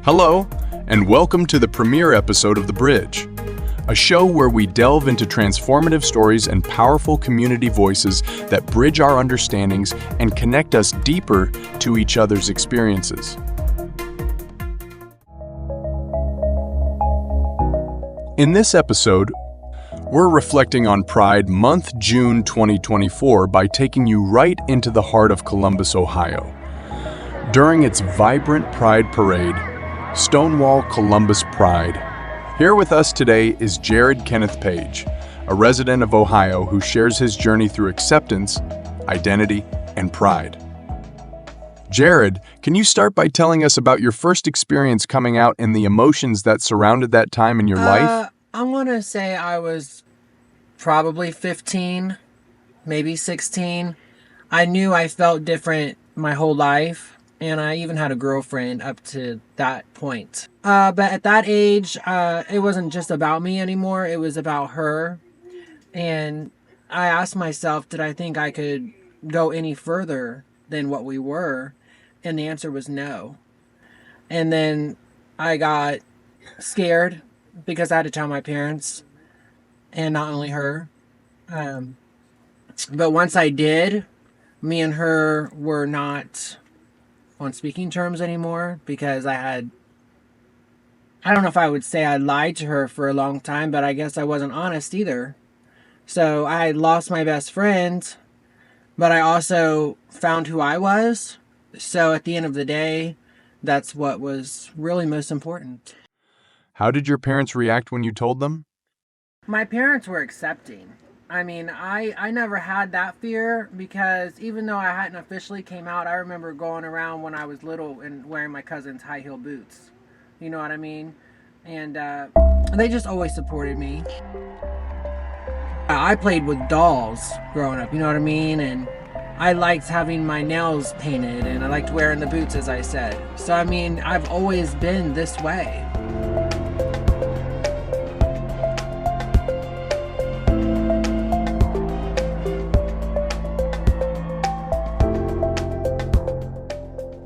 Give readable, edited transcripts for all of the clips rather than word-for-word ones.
Hello, and welcome to the premiere episode of The Bridge, a show where we delve into transformative stories and powerful community voices that bridge our understandings and connect us deeper to each other's experiences. In this episode, we're reflecting on Pride Month, June 2024 by taking you right into the heart of Columbus, Ohio. During its vibrant Pride Parade, Stonewall Columbus Pride. Here with us today is Jared Kenneth Page, a resident of Ohio who shares his journey through acceptance, identity, and pride. Jared, can you start by telling us about your first experience coming out and the emotions that surrounded that time in your life? I want to say I was probably 15, maybe 16. I knew I felt different my whole life. And I even had a girlfriend up to that point. But at that age, it wasn't just about me anymore. It was about her. And I asked myself, did I think I could go any further than what we were? And the answer was no. And then I got scared because I had to tell my parents, and not only her. But once I did, me and her were not on speaking terms anymore, because I don't know if I would say I lied to her for a long time, but I guess I wasn't honest either. So I lost my best friend, but I also found who I was. So at the end of the day, that's what was really most important. How did your parents react when you told them? My parents were accepting. I mean, I never had that fear, because even though I hadn't officially came out, I remember going around when I was little and wearing my cousin's high heel boots. You know what I mean? And they just always supported me. I played with dolls growing up, you know what I mean? And I liked having my nails painted, and I liked wearing the boots, as I said. So, I mean, I've always been this way.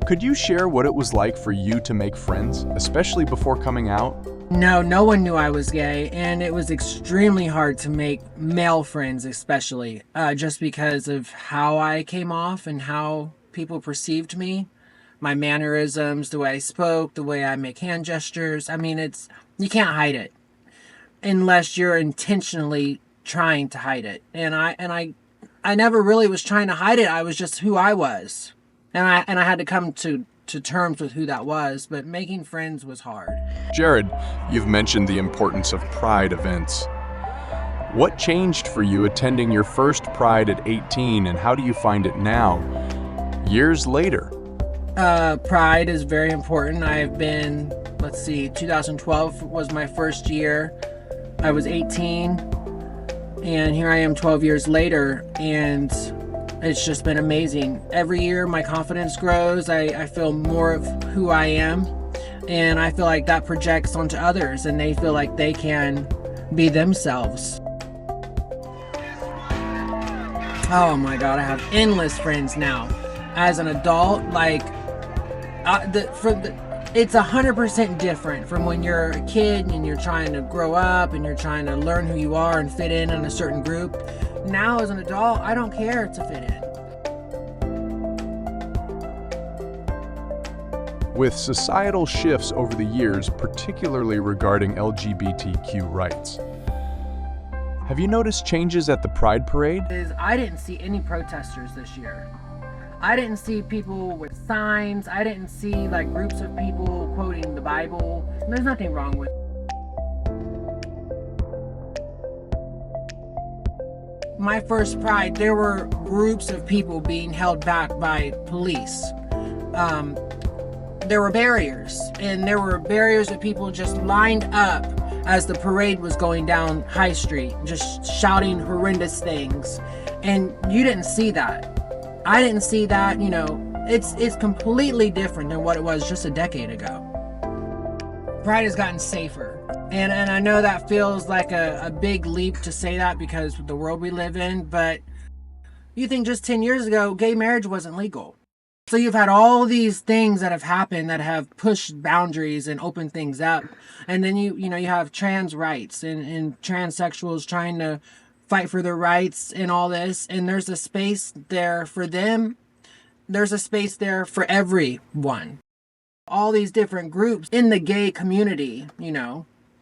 Could you share what it was like for you to make friends, especially before coming out? No one knew I was gay, and it was extremely hard to make male friends, especially, just because of how I came off and how people perceived me, my mannerisms, the way I spoke, the way I make hand gestures. I mean, you can't hide it unless you're intentionally trying to hide it. And I never really was trying to hide it. I was just who I was. And I had to come to terms with who that was, but making friends was hard. Jared, you've mentioned the importance of Pride events. What changed for you attending your first Pride at 18, and how do you find it now, years later? Pride is very important. I've been, 2012 was my first year. I was 18, and here I am 12 years later, and it's just been amazing. Every year my confidence grows. I feel more of who I am, and I feel like that projects onto others, and they feel like they can be themselves. Oh my God, I have endless friends now. As an adult, it's 100% different from when you're a kid and you're trying to grow up and you're trying to learn who you are and fit in a certain group. Now, as an adult, I don't care to fit in. With societal shifts over the years, particularly regarding LGBTQ rights, have you noticed changes at the Pride Parade? I didn't see any protesters this year. I didn't see people with signs. I didn't see groups of people quoting the Bible. There's nothing wrong with it. My first Pride, there were groups of people being held back by police. There were barriers, and there were barriers of people just lined up as the parade was going down High Street, just shouting horrendous things. And you didn't see that. I didn't see that. It's completely different than what it was just a decade ago. Pride has gotten safer. And I know that feels like a big leap to say that because of the world we live in, but you think just 10 years ago, gay marriage wasn't legal. So you've had all these things that have happened that have pushed boundaries and opened things up. And then you have trans rights and transsexuals trying to fight for their rights and all this. And there's a space there for them. There's a space there for everyone. All these different groups in the gay community,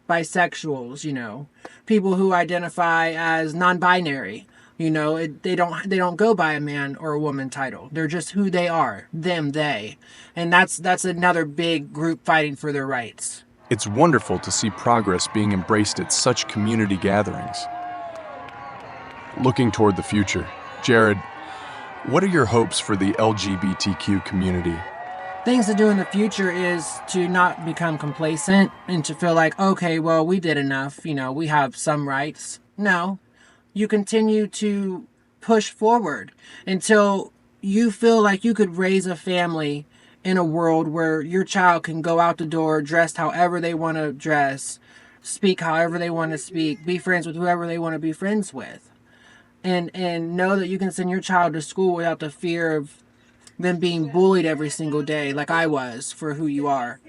bisexuals, people who identify as non-binary. They don't go by a man or a woman title. They're just who they are, them, they. And that's another big group fighting for their rights. It's wonderful to see progress being embraced at such community gatherings. Looking toward the future, Jared, what are your hopes for the LGBTQ community? Things to do in the future is to not become complacent and to feel like, okay, well, we did enough. We have some rights. No. You continue to push forward until you feel like you could raise a family in a world where your child can go out the door dressed however they want to dress, speak however they want to speak, be friends with whoever they want to be friends with. And know that you can send your child to school without the fear of them being bullied every single day like I was for who you are.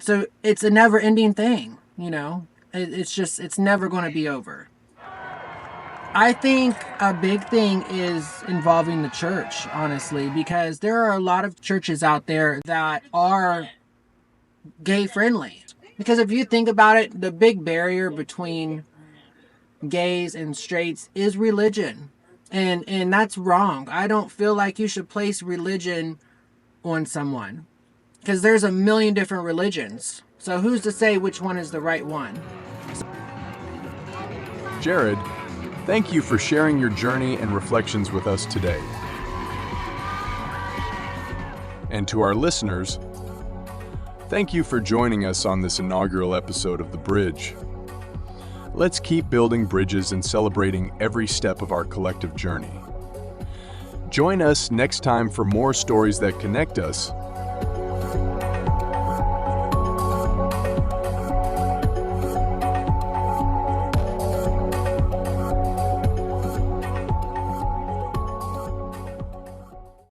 So it's a never-ending thing, It's never going to be over. I think a big thing is involving the church, honestly, because there are a lot of churches out there that are gay friendly. Because if you think about it, the big barrier between gays and straights is religion. And that's wrong. I don't feel like you should place religion on someone. Because there's a million different religions. So who's to say which one is the right one? Jared, thank you for sharing your journey and reflections with us today. And to our listeners, thank you for joining us on this inaugural episode of The Bridge. Let's keep building bridges and celebrating every step of our collective journey. Join us next time for more stories that connect us